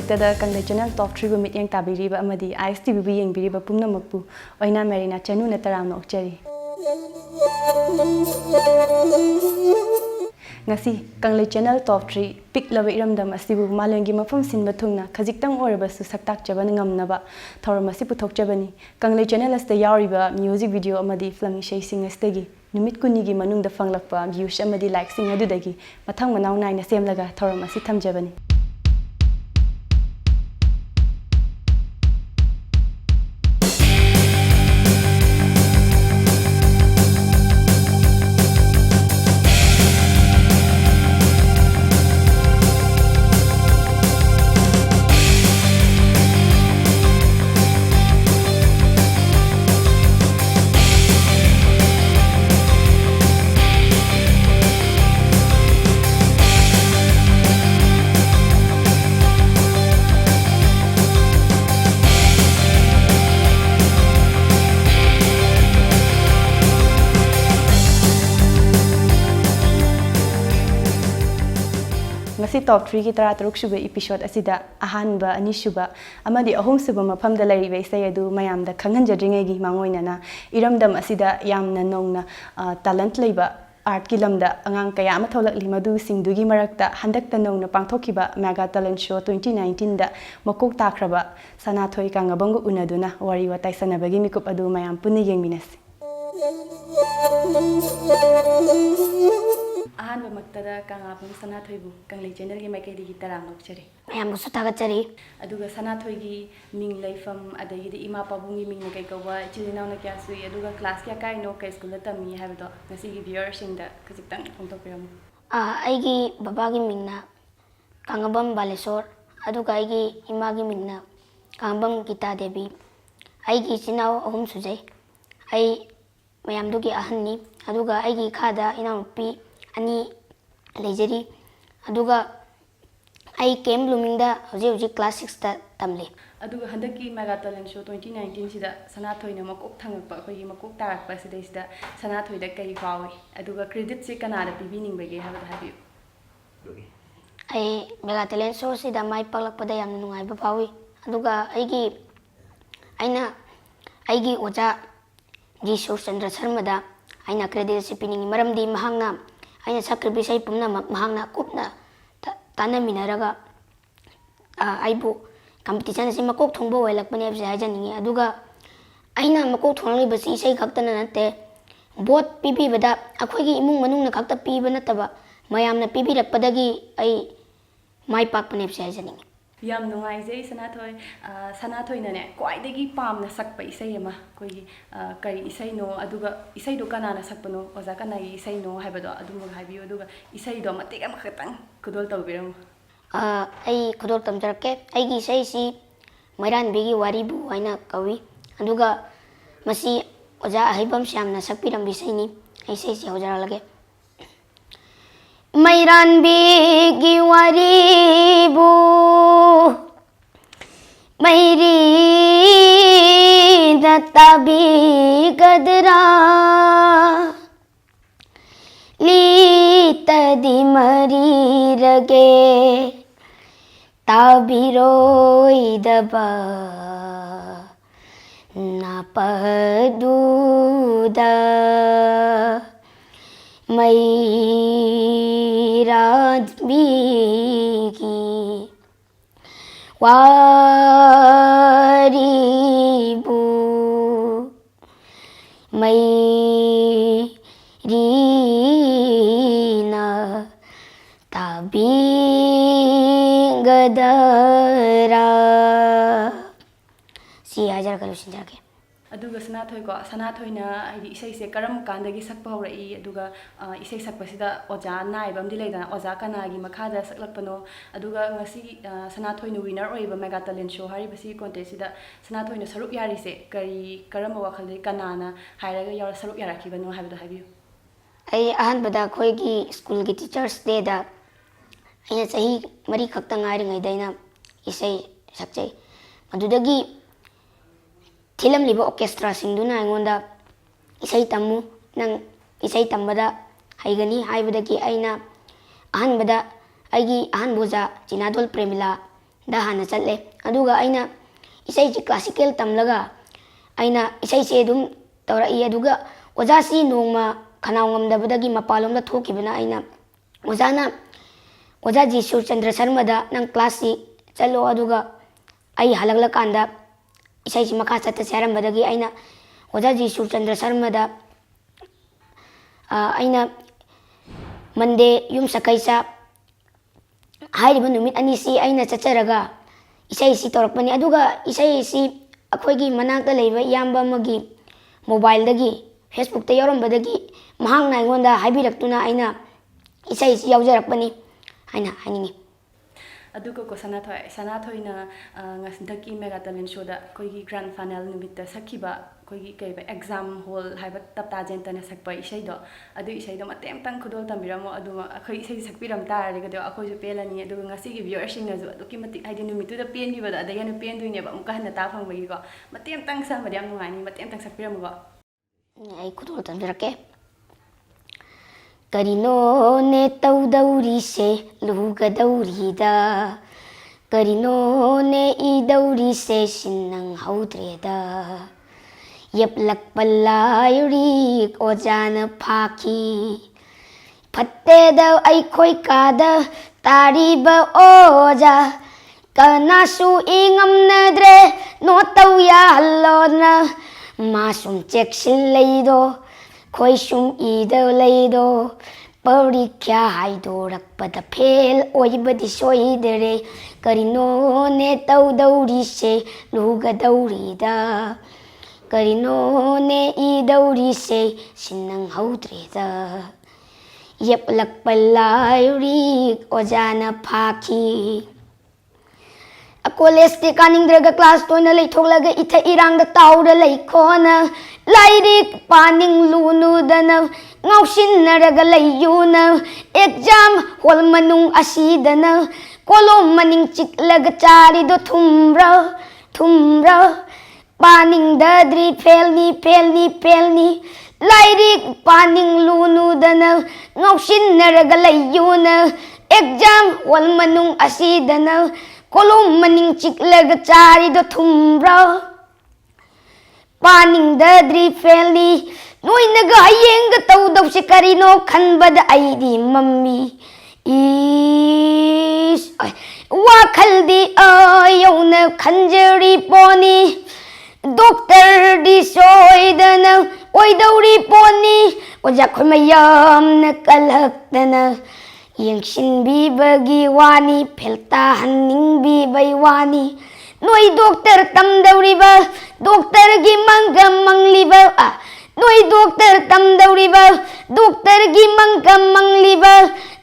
ꯃꯛꯇꯗ Kanglei channel top 3 ꯕꯨ ꯃꯤꯠꯌꯦꯡ ꯇꯥꯕꯤꯔꯤꯕ ꯑꯃꯗꯤ ISTV ꯕꯨ ꯌꯦꯡꯕꯤꯔꯤꯕ ꯄꯨꯝꯅꯃꯛꯄꯨ Oinam Marina Chanu ꯅ ꯇꯔꯥꯝꯅ ꯑꯣꯛꯆꯔꯤ ngasi Kanglei channel top 3 piklaba iramdam asibu malengi mafam sinba thungna khajiktang oirabasu saktak chaban ngamnaba thoram asi puthokchabani Kanglei channel asta yauriba music video amadi film ishei sing astagi numit kunigi manungda fanglakpa views amadi like sing adudagi mathang manaw naina semlaga thoram asi thamjabani ngasi top 3 ki tara taruk suba episode asida ahanba ani suba amadi ahum suba mafamda laribe isai adu mayamda khanghanjadringai gi mangoinana iramdam asida yamna nongna talent leiba art ki lamda angang kaya ama tholakli madu singdugi marakta handakta nongna pangthokiba mega talent show 2019 da makok takraba Sanathoi Kangabam gu unaduna wari watai sanabagi mikup adu mayam punni yengminasi ahanba maktada Kangabam Sanathoi bu Kanglei channel gi maikei di taram nokchari mayam bu sutaga chari aduga Sanathoi gi ming leifam adagi di ima pabungi ming na kai kawa chilinaw na kya sui aduga class kya kai no kai school ta mi habdo ngasi gi viewer sing da khajitang phongtokpiram ai gi baba gi ming na Kangabam Balesor aduga ai gi ima gi ming na Kangabam Gita Devi ai gi chinaw ahum sujai ai mayam du gi ahanni aduga ai gi khada inaw pi ani lejeri aduga ai kem bloomingda hoji class 6 ta tamle aduga handaki mega talent show 2019 sida Sanathoi na makok thangakpa khoi makok tarakpa sida sida Sanathoi da kai fawi aduga credit se kana da pibi ningbege habada habi ai mega talent show sida mai paklakpada yam nungai ba fawi aduga aigi oja ji Chandra Sharma da aina credit se piningi maramdi mahangna aina sacrifice pumna mahangna kupna tana minaraga aibu competition se makok thongbo wailakpane abse hajaningi aduga aina makok thonglai basi isai khaktana nate bot pibi bada akhoi gi imung manungna khakta piba nataba mayamna pibi rakpadagi ai mai pakpane abse hajaningi yam nungaijei Sanathoi na ne kwaidagi pamna sakpa isai ama koi kari isai no aduga isai do kanana sakpano oja kanai isai no haibado adumga haibiyo aduga isai do matik ama khatang kudol tawbiram ai kudol tamjarke ai gi isai si Mairan begi waribu aina kawi aduga masi oja haibam syamna sakpiram bisai ni ai sai si hojara lage Mairan begi waribu Mairi databi gadra li tadi mari rage tabiroi daba napaduda Mairat bigi waribu Mairina tabi gadara si ajar kalau sinjake aduga Sanathoi na ai isai se karam kandagi sakpa horai aduga isai sakpa sida oja naibam di leidana oja kanagi makhada saklakpano aduga ngasi Sanathoi na winner oiba mega talent show hari basi contest sida Sanathoi na saruk yari se kari karam wakhalde kanana hairaga yar saruk yarakibano habdo habiyo ai ahan bada khoi gi school gi teachers day da aina sahi mari khakta ngai ringai daina isai sakchai adudagi Thilam liba orchestra singduna aingonda isai tammu nang isai tambada haigani haibadaki aina ahanbada aigi ahan boja Chinadol Premila दा हाना चले अदुगा आइना इसै जी classical तमलगा आइना इसै से दुम तौरई अदुगा ओजासी नोंमा खनाव ngमदबदगी मपालोमदा थोकिबना आइना ओजाना ओजा जी सूरचंद्र शर्मादा नंग क्लासी चलो अदुगा आई हलगला कांदा इसै जी मखा चत सेरमबदगी आइना ओजा जी सूरचंद्र शर्मादा आइना मंडे युम सकैसा हाइरिबा नुमित अनिसी आइना चचरगा इसै सी तौरकपनी अदुगा इसै सी अखोइगी मनाकता लेबा याम्बा मगी मोबाइल दगी फेसबुक ते यौरमबदगी महांगना आइगोंदा हाइबिरक्तुना आइना इसै सी यावजरकपनी हाइना हाइनिंगी अदुको को सनाथोइना ngasi मेगा टैलेंट शो दा कोई ग्रैंड फाइनल नुमित सखिबा कोई कई एग्जाम हॉल हाइबा तपता जेंतना सकपा इशैदो अदु इशैदो मतेम तंग खुदोल तंबिरमो अदु अखोइ इशै सकपिरम तारगदो अखोइजु पेलनी अदु ngasi gi viewer singnaju अदुकी मति हाइदि नुमितु दा पेनबिबदा अदगेन पेनदुइनेबा अमुका हन्ना ता फंगबगिको मतेम तंग समबदि याम नुगाइनी मतेम तंग सकपिरमगो आई खुदोल तंबिरके करिनो ने तौदौरी से लुगदौरीदा करिनो ने इदौरी से सिन्नंग हौद्रेदा यपलक पल्लायुरी ओजान फाकी फत्तेदा अइखोइ कादा तारीबा ओजा कनासु इंगमनद्रे नो तौया हल्लोना मासुम चेक्सिन लैदो खोइसुम इदो लैदो परीक्षा हाइदोरकपदा फेल ओइबदि सोइदरे करिनो ने तौदौरी से लुगदौरीदा करिनो ने इदौरी से सिन्नंग हौद्रेदा यपलक पल्लायुरी ओजाना फाकी कॉलेज के कानिंद्रगा क्लास तोइना लेथोलगा इथा इरांग ताउरा लेखोना lyric पानिंग लुनुदना ngausinnaraga layuna exam hol manung asidana kolom maning chiklaga charido thumra paning dadri felni lairik paning lunudana ngausinnaraga layuna exam hol manung asidana kolom maning chiklaga charido thumra paning dadri felni नोइनगा हयेंग तौदौसे करिनो खनबद आइदी mummy इस वाखलदी आयौन खंजरी पोनी डॉक्टर दी सोइदना ओइदौरी पोनी ओजा खमयाम न कलहक्तना यंगसिनबीबगी वानी फेलता हन्निंग बै वानी नोइ डॉक्टर तमदौरीबा डॉक्टर गी मंगलीबा नोई डॉक्टर तमदौरीबा डॉक्टर गी मंगलीबा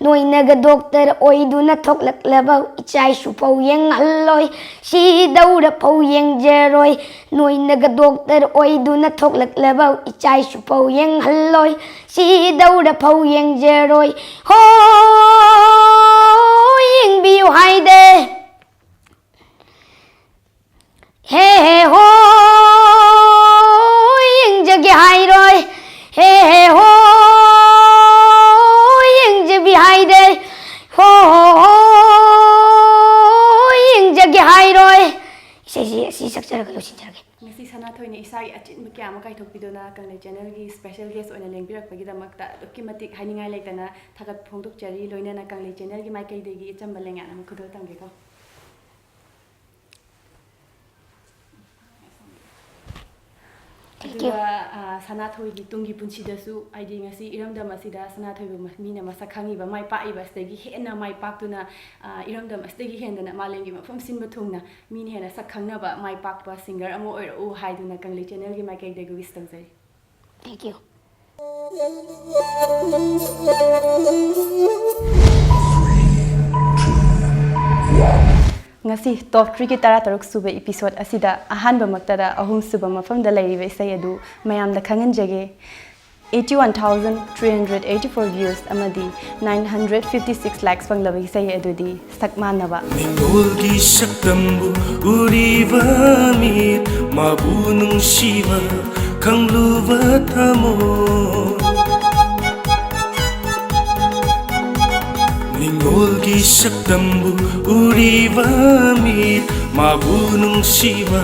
नोइनगा डॉक्टर ओइदुना थोकलक्लबा इचाई सुफौ येंगहल्लोय सिदौरा फौ येंगजरोय नोइनगा डॉक्टर ओइदुना थोकलक्लबा इचाई सुफौ येंगहल्लोय सिदौरा फौ येंगजरोय हो येंगबियु हाइदे हे हो जगे हाई रोय हे हो यंग जबी हाई दे हो यंग जगे हाई रोय सी सक्चर गलो सिंचरगे ngasi sanathoi isai achin kya ma kai thokpidona kanglei channel gi special guest oina lengbirakpagi damakta dokimatik hainingai leitana thagat phongduk chari loinana kanglei channel gi mai kai degi chamba lengya na khudol tamge ko Sanathoi gi tungi punchidassu aidi ngasi iramdam asida Sanathoi bu mina masa khangiba mai paiba astagi hena mai paktuna iramdam astagi hendana malengi mafam sinba thungna min hena sakhangnaba mai pakpa singer amo oiru haiduna kanglei channel gi mai kai degu wish tawjai. Thank you. ngasi top 3 ki tara taruk suba episode asida ahanba maktada ahum suba mafamda lairibe isai adu mayamda khanganjage 81,384 views amadi 956 likes panglabi isai adudi sakmanaba mingolgi saktambu uriva mir mabunung shiva kangluva thamo mingolgi Ningolgi saktambu uriva mit mabu nungsiba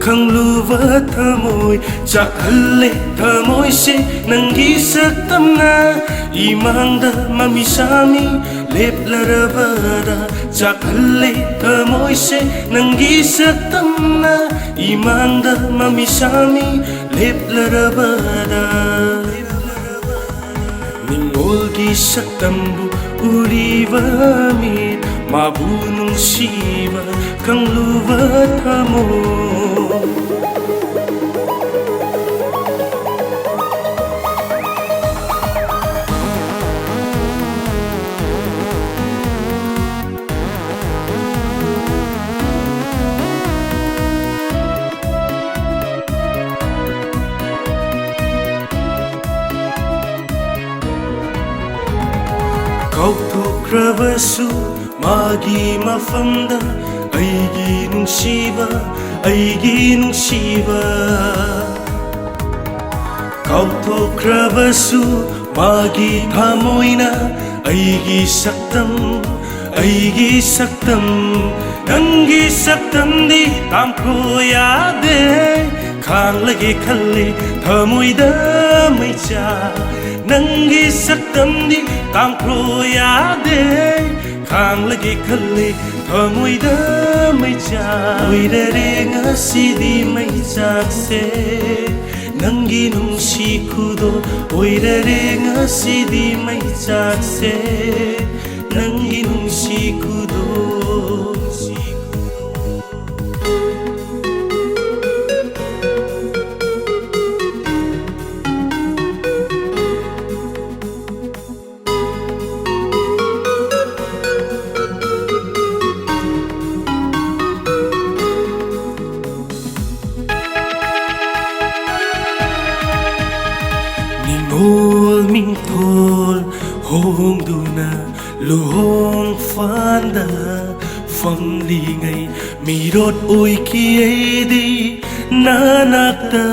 khangluwa thamoi chakhalle thamoi se nangi saktamna imangda mamisami leplarabada chakhalle thamoi se nangi saktamna imangda mamisami leplarabada Ningolgi saktambu uriva mit mabu nungsiba khangluwa thamoi Kauthukrabasu magi mafamda aigi nungsiba Kauthukrabasu magi thamoina aigi saktam nangi saktam di tamko yade khanglagi khalle thamoida maicha nangi saktam di tamko yade khanglagi khalle thamoida maicha oirare ngasidi maichakse nangi nungsi khudo oirare ngasidi maichakse nangi nungsi khudo Hong duna luhong fanda phong li ngay mirot oi ki di nanakta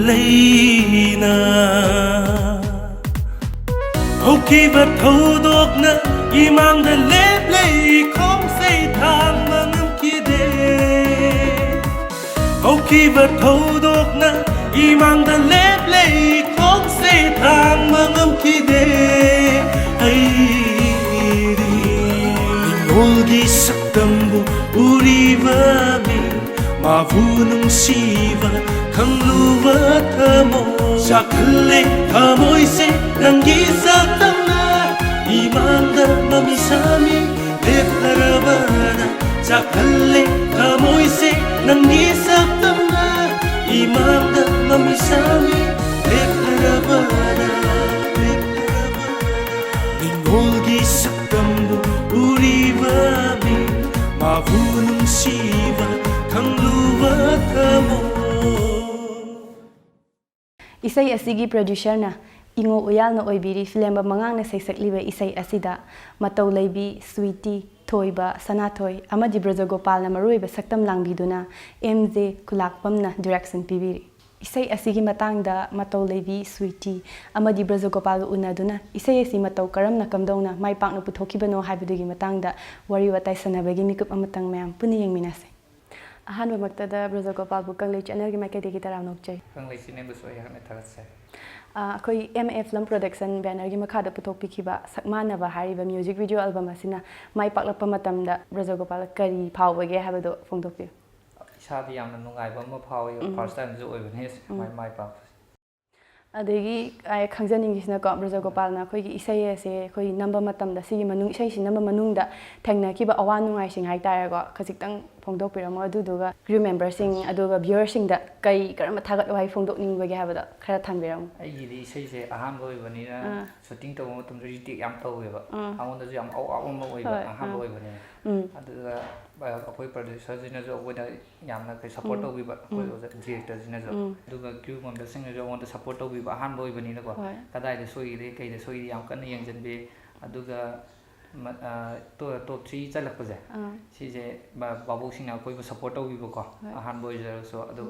leina Hoki ba thodok na imang da lep lei khom say thang mangam ki de Hoki ba thodok na imang da lep lei khom say thang mangam ki de Ningolgi saktambu uriva mit mabu nungsiba khangluwa thamoi chakhalle thamoi se nangi saktamna imangda mamisami leplarabada chakhalle thamoi se nangi saktamna imangda mamisami leplarabada Ningolgi saktambu uriva mit mabu nungsiba khangluwa thamoi Isai asigi producer na ingo uyal na oibiri film ba mangang na saisakliba isai asida matau leibi sweetie thoiba sanathoi amadi brother gopal na maruiba saktam langbiduna MJ kulakpam na direction pibiri Isai asigi matangda matau leibi sweetie amadi brother gopal unaduna isai asi matau karam na kamdongna mai pakna puthokibano haibudigi matangda wari watai sanabagi mikup amatang mayam puni yengminase ahanba maktada brother gopal bu Kanglei channel gi maikadegi taram nokchai Kanglei cinema so ya me thagatse akoi MF Film Production banner gi makhada puthokpikiba sakmanaba hariba music video album asina mai paklakpa matamda brother gopal kari phawbage habado phongdokpi isadi yamna nungaiba ma phawi first time jo oibane mai pa adegi ai khangjaningisna ko brother gopal na khoi gi isai ase khoi number matamda sigi manung isai si number manungda thengna kiba awan nungai sing hai tare go khasiktang phongdok piramo aduduga crew members sing aduga viewers sing da kai karama thagat wai phongdok ningbage habada khara thambiram ai gi isai se aham oibani na shooting to matum ri yam taweba amonda ju yam aw ma oiba aham oibani aduga akoi producer jina jo oida yamna kai support obiba akoi director jina jo aduga crew members sing jo on support obiba aham oibani na ko kadai de soi re kai de soi yam kan yengjanbe aduga top 3 chalakpaje si je babu singna koi support obiba ko aham boizer so adu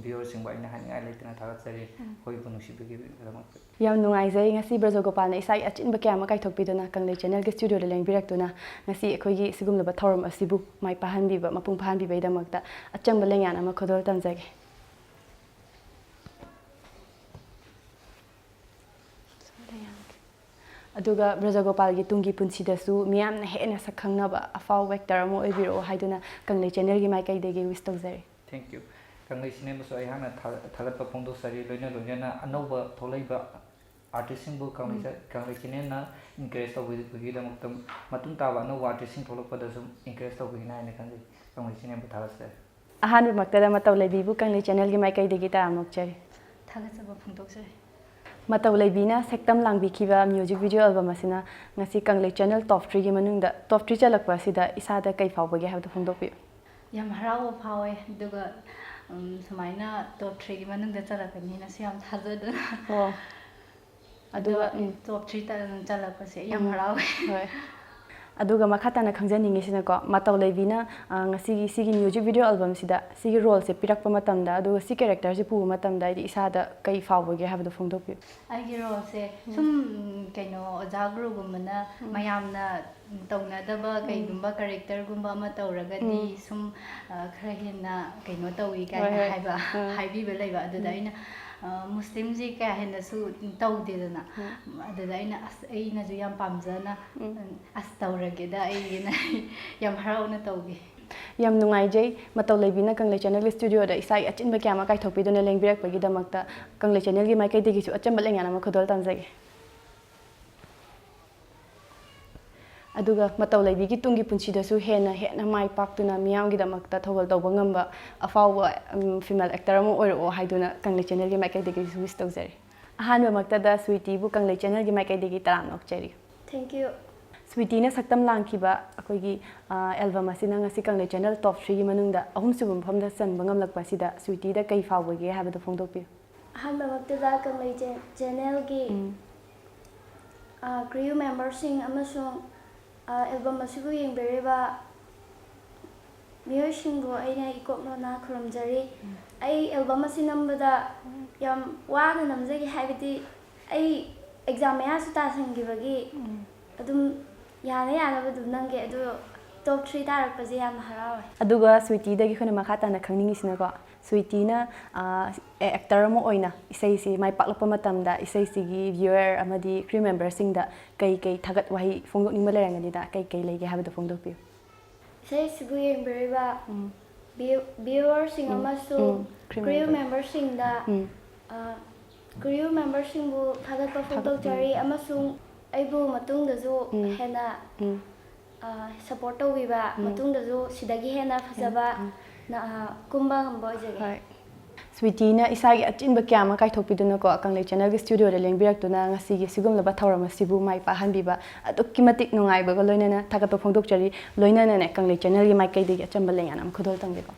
ꯚꯤꯌꯔꯁꯤꯡꯕꯨ ꯑꯩꯅ ꯍꯥꯏꯅꯤꯡꯉꯥꯏ ꯂꯩꯇꯅ ꯊꯥꯒꯠꯆꯔꯤ ꯑꯩꯈꯣꯏꯕꯨ ꯅꯨꯡꯁꯤꯕꯒꯤꯗꯃꯛꯇ ꯌꯥꯝ ꯅꯨꯡꯉꯥꯏꯖꯩ ꯉꯁꯤ ꯕ꯭ꯔꯖꯒꯣꯄꯥꯜꯅ ꯏꯁꯥꯒꯤ ꯑꯆꯤꯟꯕ ꯀꯌꯥ ꯑꯃ ꯀꯥꯏꯊꯣꯛꯄꯤꯗꯨꯅ ꯀꯪꯂꯩ ꯆꯦꯅꯦꯜꯒꯤ ꯁ꯭ꯇꯨꯗꯤꯑꯣꯗ ꯂꯦꯡꯕꯤꯔꯛꯇꯨꯅ ꯉꯁꯤ ꯑꯩꯈꯣꯏꯒꯤ ꯁꯤꯒꯨꯝꯂꯕ ꯊꯧꯔꯝ ꯑꯁꯤꯕꯨ ꯃꯥꯏ ꯄꯥꯛꯍꯟꯕꯤꯕ ꯃꯄꯨꯡ ꯐꯥꯍꯟꯕꯤꯕꯒꯤꯗꯃꯛꯇ ꯑꯆꯪꯕ ꯂꯦꯡꯌꯥꯟ ꯑꯃ ꯈꯨꯗꯣꯜ ꯇꯝꯖꯒꯦ ꯑꯗꯨꯒ ꯕ꯭ꯔꯖꯒꯣꯄꯥꯜꯒꯤ ꯇꯨꯡꯒꯤ ꯄꯨꯟꯁꯤꯗꯁꯨ ꯃꯤꯌꯥꯝꯅ ꯍꯦꯟꯅ ꯁꯛꯈꯪꯅꯕ ꯑꯐꯥꯎꯕ ꯑꯦꯛꯇꯔ ꯑꯃ ꯑꯣꯏꯕꯤꯔꯛꯑꯣ ꯍꯥꯏꯗꯨꯅ ꯀꯪꯂꯩ ꯆꯦꯅꯦꯜꯒꯤ ꯃꯥꯏꯀꯩꯗꯒꯤ ꯋꯤꯁ ꯇꯧꯖꯔꯤ ꯊꯦꯡꯛ ꯌꯨ ꯀꯪꯂꯩ ꯁꯤꯅꯦꯃꯥꯁꯨ ꯑꯩꯍꯥꯛꯅ ꯊꯥꯒꯠꯄ ꯐꯣꯡꯗꯣꯛꯆꯔꯤ ꯂꯣꯏꯅꯅ ꯑꯅꯧꯕ ꯊꯣꯛꯂꯛꯏꯕ ꯑꯥꯔꯇꯤꯁꯁꯤꯡꯕꯨ ꯀꯪꯂꯩ ꯆꯦꯅꯦꯜꯅ ꯏꯟꯀꯔꯦꯖ ꯇꯧꯕꯤꯕꯒꯤꯗꯃꯛꯇ ꯃꯇꯨꯡ ꯇꯥꯕ ꯑꯅꯧꯕ ꯑꯥꯔꯇꯤꯁꯁꯤꯡ ꯊꯣꯛꯂꯛꯄꯗꯁꯨ ꯏꯟꯀꯔꯦꯖ ꯇꯧꯕꯤꯒꯅꯤ ꯍꯥꯏꯅ ꯈꯟꯖꯩ ꯀꯪꯂꯩ ꯁꯤꯅꯦꯃꯥꯕꯨ ꯊꯥꯒꯠꯆꯔꯤ ꯑꯍꯥꯟꯕꯃꯛꯇꯗ ꯃꯇꯧ ꯂꯩꯕꯤꯕꯨ ꯀꯪꯂꯩ ꯆꯦꯅꯦꯜꯒꯤ ꯃꯥꯏꯀꯩꯗꯒꯤ ꯇꯔꯥꯝꯅ ꯑꯣꯛꯆꯔꯤ ꯊꯥꯒꯠꯆꯕ ꯐꯣꯡꯗꯣꯛꯆꯔꯤ ꯃꯇꯧ ꯂꯩꯕꯤꯅ ꯁꯛꯇꯝ ꯂꯥꯡꯕꯤꯈꯤꯕ ꯃ꯭ꯌꯨꯖꯤꯛ ꯚꯤꯗꯤꯑꯣ ꯑꯦꯜꯕꯝ ꯑꯁꯤꯅ ꯉꯁꯤ ꯀꯪꯂꯩ ꯆꯦꯅꯦꯜ ꯇꯣꯞ 3ꯒꯤ ꯃꯅꯨꯡꯗ ꯇꯣꯞ 3 ꯆꯠꯂꯛꯄ ꯑꯁꯤꯗ ꯏꯁꯥꯗ ꯀꯩ ꯐꯥꯎꯕꯒꯦ ꯍꯥꯏꯕꯗꯨ ꯐꯣꯡꯗꯣꯛꯄꯤꯌꯨ ꯌꯥꯝ ꯍꯔꯥꯎꯕ ꯐꯥꯎꯋꯦ ꯑꯗꯨꯒ ꯁꯨꯃꯥꯏꯅ ꯇꯣꯞ 3ꯒꯤ ꯃꯅꯨꯡꯗ ꯆꯠꯂꯛꯀꯅꯤꯅꯁꯨ ꯌꯥꯝ ꯊꯥꯖꯗꯅ ꯑꯗꯨꯒ ꯇꯣꯞ 3 ꯆꯠꯂꯛꯄꯁꯦ ꯌꯥꯝ ꯍꯔꯥꯎꯋꯦ ꯍꯣꯏ ꯑꯗꯨꯒ ꯃꯈꯥ ꯇꯥꯅ ꯈꯪꯖꯅꯤꯡꯉꯤꯁꯤꯅꯀꯣ ꯃꯇꯧ ꯂꯩꯕꯤꯅ ꯉꯁꯤꯒꯤ ꯁꯤꯒꯤ ꯃ꯭ꯌꯨꯖꯤꯛ ꯚꯤꯗꯤꯑꯣ ꯑꯦꯜꯕꯝꯁꯤꯗ ꯁꯤꯒꯤ ꯔꯣꯜꯁꯦ ꯄꯤꯔꯛꯄ ꯃꯇꯝꯗ ꯑꯗꯨꯒ ꯁꯤ ꯀꯦꯔꯦꯛꯇꯔꯁꯦ ꯄꯨꯕ ꯃꯇꯝꯗ ꯍꯥꯏꯗꯤ ꯏꯁꯥꯗ ꯀꯩ ꯐꯥꯎꯕꯒꯦ ꯍꯥꯏꯕꯗꯨ ꯐꯣꯡꯗꯣꯛꯄꯤꯌꯨ ꯑꯩꯒꯤ ꯔꯣꯜꯁꯦ ꯁꯨꯝ ꯀꯩꯅꯣ ꯑꯣꯖꯥ ꯒꯨꯔꯨꯒꯨꯝꯕꯅ ꯃꯌꯥꯝꯅ ꯇꯧꯅꯗꯕ ꯀꯩꯒꯨꯝꯕ ꯀꯦꯔꯦꯛꯇꯔꯒꯨꯝꯕ ꯑꯃ ꯇꯧꯔꯒꯗꯤ ꯁꯨꯝ ꯈꯔ ꯍꯦꯟꯅ ꯀꯩꯅꯣ ꯇꯧꯏ ꯀꯥꯏꯅ ꯍꯥꯏꯕꯤꯕ ꯂꯩꯕ ꯑꯗꯨꯗ ꯑꯩꯅ ꯃꯨꯁꯂꯤꯝꯁꯤ ꯀꯌꯥ ꯍꯦꯟꯅꯁꯨ ꯇꯧꯗꯦꯗꯅ ꯑꯗꯨꯗ ꯑꯩꯅꯁꯨ ꯌꯥꯝ ꯄꯥꯝꯖꯅ ꯇꯧꯔꯒꯦꯗ ꯑꯩꯅ ꯌꯥꯝ ꯍꯔꯥꯎꯅ ꯇꯧꯒꯦ ꯌꯥꯝ ꯅꯨꯡꯉꯥꯏꯖꯩ ꯃꯇꯧ ꯂꯩꯕꯤꯅ ꯀꯪꯂꯩ ꯆꯦꯅꯦꯜꯒꯤ ꯁ꯭ꯇꯨꯗꯤꯑꯣꯗ ꯏꯁꯥꯒꯤ ꯑꯆꯤꯟꯕ ꯀꯌꯥ ꯑꯃ ꯀꯥꯏꯊꯣꯛꯄꯤꯗꯨꯅ ꯂꯦꯡꯕꯤꯔꯛꯄꯒꯤꯗꯃꯛꯇ ꯀꯪꯂꯩ ꯆꯦꯅꯦꯜꯒꯤ ꯃꯥꯏꯀꯩꯗꯒꯤꯁꯨ ꯑꯆꯝꯕ ꯂꯦꯡꯌꯥꯟ ꯑꯃ ꯈꯨꯗꯣꯜ ꯇꯝꯖꯒꯦ ꯑꯗꯨꯒ ꯃꯇꯧ ꯂꯩꯕꯤꯒꯤ ꯇꯨꯡꯒꯤ ꯄꯨꯟꯁꯤꯗꯁꯨ ꯍꯦꯟꯅ ꯃꯥꯏ ꯄꯥꯛꯇꯨꯅ ꯃꯤꯌꯥꯝꯒꯤꯗꯃꯛꯇ ꯊꯧꯒꯜ ꯇꯧꯕ ꯉꯝꯕ ꯑꯐꯥꯎꯕ ꯐꯤꯃꯦꯜ ꯑꯦꯛꯇꯔ ꯑꯃ ꯑꯣꯏꯔꯛꯑꯣ ꯍꯥꯏꯗꯨꯅ ꯀꯪꯂꯩ ꯆꯦꯅꯦꯜꯒꯤ ꯃꯥꯏꯀꯩꯗꯒꯤꯁꯨ ꯋꯤꯁ ꯇꯧꯖꯔꯤ ꯑꯍꯥꯟꯕꯃꯛꯇꯗ ꯁ꯭ꯋꯤꯇꯤꯕꯨ ꯀꯪꯂꯩ ꯆꯦꯅꯦꯜꯒꯤ ꯃꯥꯏꯀꯩꯗꯒꯤ ꯇꯔꯥꯝꯅ ꯑꯣꯛꯆꯔꯤ ꯊꯦꯡꯛ ꯌꯨ ꯁ꯭ꯋꯤꯇꯤꯅ ꯁꯛꯇꯝ ꯂꯥꯡꯈꯤꯕ ꯑꯩꯈꯣꯏꯒꯤ ꯑꯦꯜꯕꯝ ꯑꯁꯤꯅ ꯉꯁꯤ ꯀꯪꯂꯩ ꯆꯦꯅꯦꯜ ꯇꯣꯞ 3ꯒꯤ ꯃꯅꯨꯡꯗ ꯑꯍꯨꯝꯁꯨꯕ ꯃꯐꯝꯗ ꯆꯟꯕ ꯉꯝꯂꯛꯄ ꯑꯁꯤꯗ ꯁ꯭ꯋꯤꯇꯤꯗ ꯀꯩ ꯐꯥꯎꯕꯒꯦ ꯍꯥꯏꯕꯗꯨ ꯐꯣꯡꯗꯣꯛꯄꯤꯌꯨ ꯑꯍꯥꯟꯕꯃꯛꯇꯗ ꯀꯪꯂꯩ ꯆꯦꯅꯦꯜꯒꯤ ꯀ꯭ꯔꯤꯌꯨ ꯃꯦꯝꯕꯔꯁꯤꯡ ꯑꯃꯁꯨꯡ ꯑꯦꯜꯕꯝ ꯑꯁꯤꯕꯨ ꯌꯦꯡꯕꯤꯔꯤꯕ ꯃꯤꯑꯣꯏꯁꯤꯡꯕꯨ ꯑꯩꯅ ꯏꯀꯣꯛꯅꯅ ꯈꯨꯔꯨꯝꯖꯔꯤ ꯑꯩ ꯑꯦꯜꯕꯝ ꯑꯁꯤ ꯅꯝꯕꯗ ꯌꯥꯝ ꯋꯥꯅ ꯅꯝꯖꯈꯤ ꯍꯥꯏꯕꯗꯤ ꯑꯩ ꯑꯦꯛꯖꯥꯝ ꯃꯌꯥꯁꯨ ꯇꯥꯁꯟꯈꯤꯕꯒꯤ ꯑꯗꯨꯝ ꯌꯥꯅꯕ ꯑꯗꯨꯝ ꯅꯝꯒꯦ ꯑꯗꯨ ꯇꯣꯞ 3 ꯇꯥꯔꯛꯄꯁꯦ ꯌꯥꯝꯅ ꯍꯔꯥꯎꯋꯦ ꯑꯗꯨꯒ ꯁ꯭ꯋꯤꯇꯤꯗꯒꯤ ꯑꯩꯈꯣꯏꯅ ꯃꯈꯥ ꯇꯥꯅ ꯈꯪꯅꯤꯡꯉꯤꯁꯤꯅꯀꯣ ꯁ꯭ꯋꯤꯇꯤꯅ ꯑꯦꯛꯇꯔ ꯑꯃ ꯑꯣꯏꯅ ꯏꯁꯩꯁꯤ ꯃꯥꯏ ꯄꯥꯛꯂꯛꯄ ꯃꯇꯝꯗ ꯏꯁꯩꯁꯤꯒꯤ ꯚ꯭ꯌꯨꯋꯔ ꯑꯃꯗꯤ ꯀ꯭ꯔꯤꯌꯨ ꯃꯦꯝꯕꯔꯁꯤꯡꯗ ꯀꯩ ꯊꯥꯒꯠ ꯋꯥꯍꯩ ꯐꯣꯡꯗꯣꯛꯅꯤꯡꯕ ꯂꯩꯔꯝꯒꯅꯤꯗ ꯀꯩ ꯂꯩꯒꯦ ꯍꯥꯏꯕꯗꯨ ꯐꯣꯡꯗꯣꯛꯄꯤꯌꯨ ꯏꯁꯩꯁꯤꯕꯨ ꯌꯦꯡꯕꯤꯔꯤꯕ ꯚ꯭ꯌꯨꯋꯔꯁꯤꯡ ꯑꯃꯁꯨꯡ ꯀ꯭ꯔꯤꯌꯨ ꯃꯦꯝꯕꯔꯁꯤꯡꯗ ꯀ꯭ꯔꯤꯌꯨ ꯃꯦꯝꯕꯔꯁꯤꯡꯕꯨ ꯊꯥꯒꯠꯄ ꯐꯣꯡꯗꯣꯛꯆꯔꯤ ꯑꯃꯁꯨꯡ ꯑꯩꯕꯨ ꯃꯇꯨꯡꯗꯁꯨ ꯍꯦꯟꯅ ꯁꯞꯄꯣꯔꯠ ꯇꯧꯕꯤꯕ ꯃꯇꯨꯡꯗꯁꯨ ꯁꯤꯗꯒꯤ ꯍꯦꯟꯅ ꯐꯖꯕ ꯀꯨꯝꯕ ꯉꯝꯕ ꯑꯣꯏꯖꯒꯦ ꯁ꯭ꯋꯤꯇꯤꯅ ꯏꯁꯥꯒꯤ ꯑꯆꯤꯟꯕ ꯀꯌꯥ ꯑꯃ ꯀꯥꯏꯊꯣꯛꯄꯤꯗꯨꯅꯀꯣ ꯀꯪꯂꯩ ꯆꯦꯅꯦꯜꯒꯤ ꯁ꯭ꯇꯨꯗꯤꯑꯣꯗ ꯂꯦꯡꯕꯤꯔꯛꯇꯨꯅ ꯉꯁꯤꯒꯤ ꯁꯤꯒꯨꯝꯂꯕ ꯊꯧꯔꯝ ꯑꯁꯤꯕꯨ ꯃꯥꯏ ꯄꯥꯛꯍꯟꯕꯤꯕ ꯑꯗꯨꯛꯀꯤ ꯃꯇꯤꯛ ꯅꯨꯡꯉꯥꯏꯕꯒ ꯂꯣꯏꯅꯅ ꯊꯥꯒꯠꯄ ꯐꯣꯡꯗꯣꯛꯆꯔꯤ ꯂꯣꯏꯅꯅꯅꯦ ꯀꯪꯂꯩ ꯆꯦꯅꯦꯜꯒꯤ ꯃꯥꯏꯀꯩꯗꯒꯤ ꯑꯆꯝꯕ ꯂꯦꯡꯌꯥꯟ ꯑꯃ ꯈꯨꯗꯣꯜ ꯇꯝꯒꯦꯀꯣ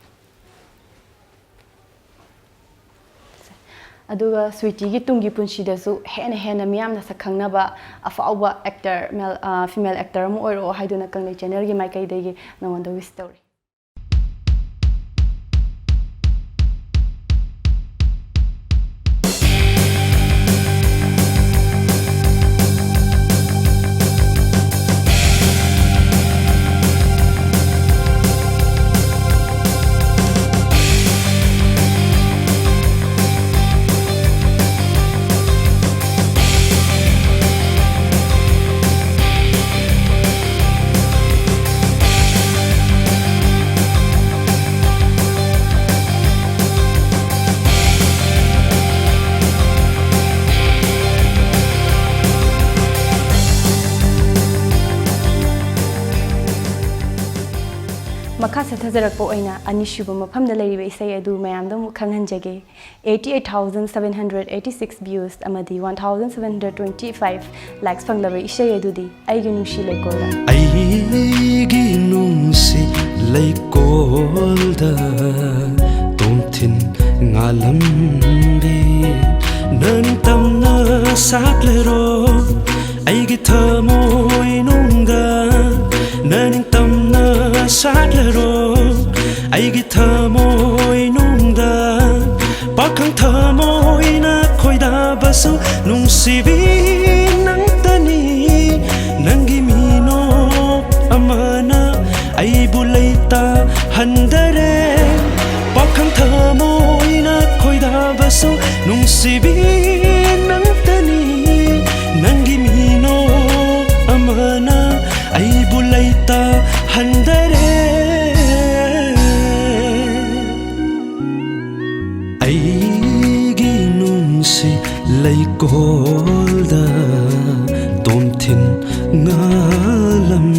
ꯑꯗꯨꯒ ꯁ꯭ꯋꯤꯇꯤꯒꯤ ꯇꯨꯡꯒꯤ ꯄꯨꯟꯁꯤꯗꯁꯨ ꯍꯦꯟꯅ ꯃꯤꯌꯥꯝꯅ ꯁꯛꯈꯪꯅꯕ ꯑꯐꯥꯎꯕ ꯑꯦꯛꯇꯔ ꯐꯤꯃꯦꯜ ꯑꯦꯛꯇꯔ ꯑꯃ ꯑꯣꯏꯔꯛꯑꯣ ꯍꯥꯏꯗꯨꯅ ꯀꯪꯂꯩ ꯆꯦꯅꯦꯜꯒꯤ ꯃꯥꯏꯀꯩꯗꯒꯤ ꯅꯉꯣꯟꯗ ꯋꯤꯁ ꯇꯧꯔꯤ ꯃꯈꯥ ꯆꯠꯊꯖꯔꯛꯄ ꯑꯣꯏꯅ ꯑꯅꯤꯁꯨꯕ ꯃꯐꯝꯗ ꯂꯩꯔꯤꯕ ꯏꯁꯩ ꯑꯗꯨ ꯃꯌꯥꯝꯗ ꯑꯃꯨꯛ ꯈꯪꯍꯟꯖꯒꯦ 88,786 ꯚ꯭ꯌꯨꯁ ꯑꯃꯗꯤ 1,725 ꯂꯥꯏꯛꯁ ꯐꯪꯂꯕ ꯏꯁꯩ ꯑꯗꯨꯗꯤ ꯑꯩꯒꯤ ꯅꯨꯡꯁꯤ ꯂꯩꯀꯣꯜꯗ ꯑꯩꯒꯤ ꯅꯨꯡꯁꯤ ꯂꯩꯀꯣꯜꯗ ꯇꯣꯝꯊꯤꯟ ꯉꯥꯜꯂꯝꯕꯤ ꯅꯪꯇꯝꯅ ꯁꯥꯠꯂꯔꯣ ꯑꯩꯒꯤ ꯊꯃꯣꯏ ꯅꯨꯡꯗ ꯅꯪꯇꯝꯅ ꯁꯥꯠꯂꯔꯣ ꯑꯩꯒꯤ ꯊꯃꯣꯏ ꯅꯨꯡꯗ Pakhang thamoina khoidabasu nungsibi nangtani nangi mino amana aibu leita handare Pakhang thamoina khoidabasu nungsibi nangtani nangi mino amana aibu leita handare Aigi nungsi laikolda tomthin ngalambi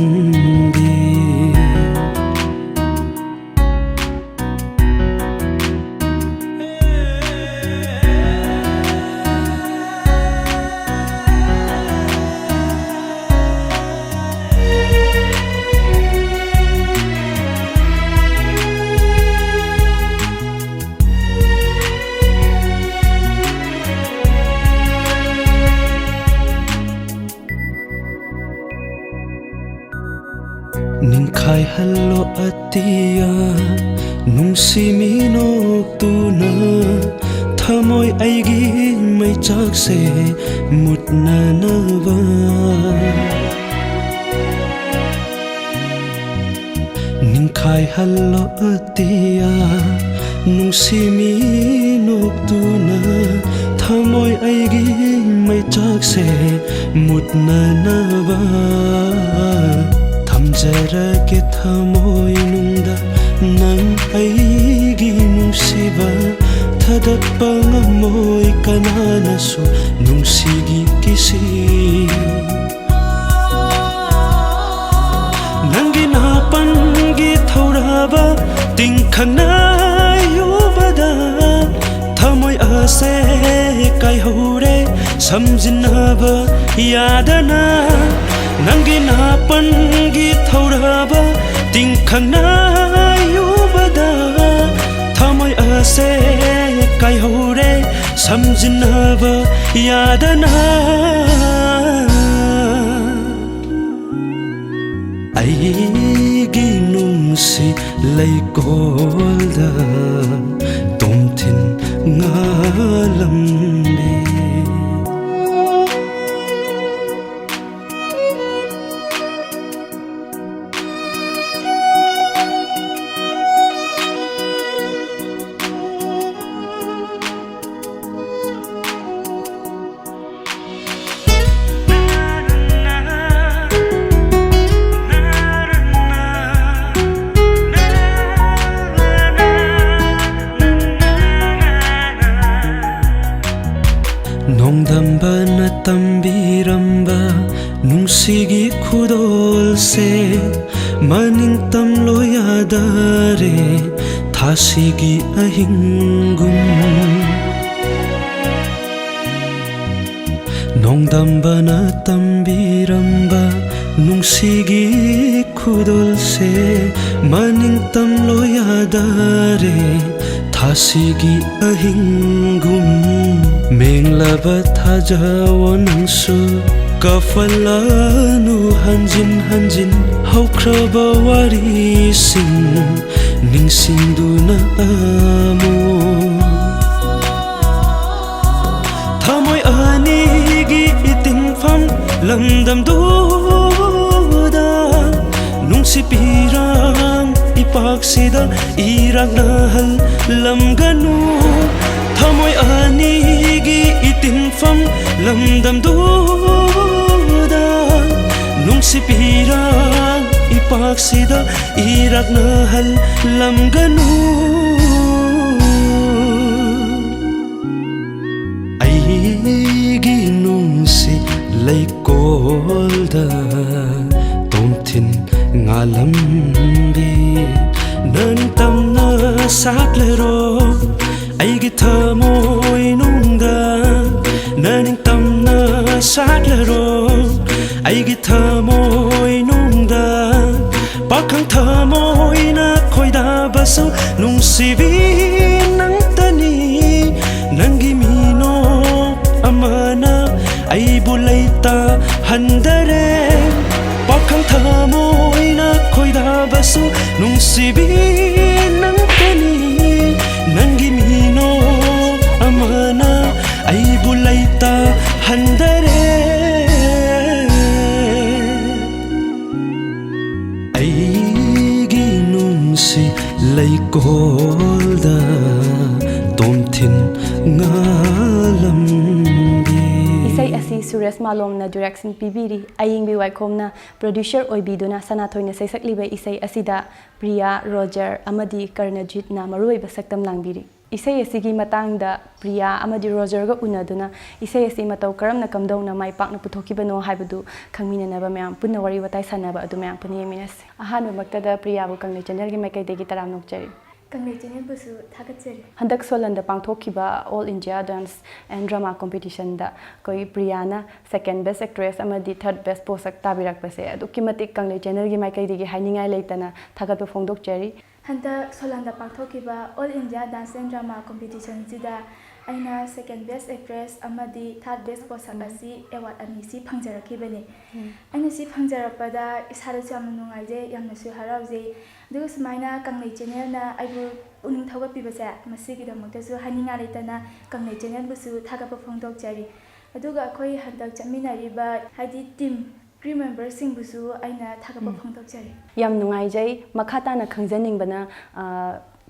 Ningkai hallo atia nungsi minok tuna thamoi aigi mai chakse mutna nawa Ningkai hallo atia nungsi minok tuna thamoi aigi mai chakse mutna nawa Hamjarake thamoi nungda nang aigi nungsiba thadakpa ngamoi kananasu nungsigi kisi Nangi napangi thauraba tingkhana yubada thamoi ase kai hore samjinaba yadana Nangi napangi thauraba tingkhana yubada thamoi ase kai hore samjinaba yadana Aigi nungsi laikolda tomthin ngalambi Tambiramba nungsigi khudol se maning tam loya dare thasigi ahingum nongdamba na tambiramba nungsigi khudol se maning tam loya dare thasigi ahingum Menglaba thajawa nangsu kafalanu hanjin hanjin haukraba wari sing ningsingduna amo Thamoi anigi itinfam lamdam duda nungsi pirang ipaksida irak nahal lamganu Thamoi anigi itinfam lamdam duda nungsi pirang ipaksida irak nahal lamganu Aigi nungsi laikolda tomthin ngalambi nan tamna saklero Aigi thamoi nungda naning tamna saklaro Aigi thamoi nungda pakhang thamoi na khoidabasu nungsibi nangtani nangi mino amana aibu leita handare pakhang thamoi na khoidabasu nungsibi nangtani nangi mino ता हंदरे आईगी नुंसी लैकोलदा तोमथिन ngalambi isai asi Suresh Malomna direction pibiri ayingbi waikhomna producer oibiduna Sanathoi na saisakliba isai asida Priya Roger amadi Karnajit na maruiba saktam langbiri isai asigi matangda Priya amadi Roger ga unaduna isai asi matau karamna kamdongna mai pakna puthokibano haibadu khangminanaba mayam punna wari watai sanaba adu mayam puni yeminas ahanba maktada Priya bu Kanglei channel gi makai degi taram nokchari Kanglei channel busu thagatsari handak solanda pangthokiba All India Dance and Drama Competition da koi Priyana second best actress amadi third best posak tabirak pase aduki matik Kanglei channel gi maikai degi hainingai leitana thagatpa phongdokchari handak solanda pangthokiba All India Dance and Drama Competition sida aina second best actress amadi third best posak asi award ani si phangjarakibani aina si phangjarappada isara cham nungaije yamna su harauje dugu sumaina Kanglei channel na aibu uning thoga pibasa masigi damakta su haninga leitana Kanglei channel busu thagapa phongdokchari aduga akhoi handak chaminariba haidi team crew member sing busu aina thagapa phongdokchari yam nungai jai makhata na khangjaning bana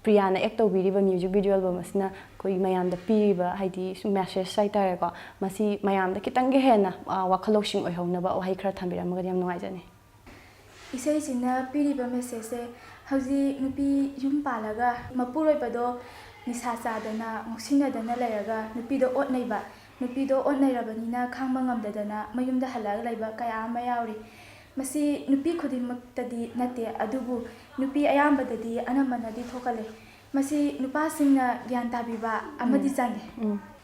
Priya na act tawbiriba music video album asina koi mayam da piriba haidi message sai tare ko masi mayam da kitang ge hena wakhalosing oi honaba o hai khara thambiramaga yam nungai jani isai sina piriba message se hauji nupi yum palaga mapuroi bado nisa sadana ngoksina dana leraga nupi do ot naiba nupi do ot nairabanina khangba ngamdadana mayumda halaga laiba kaya ama yauri masi nupi khodimaktadi nate adubu nupi ayambadadi anamanadi thokale masi nupa singna gyan tabiba amadi jange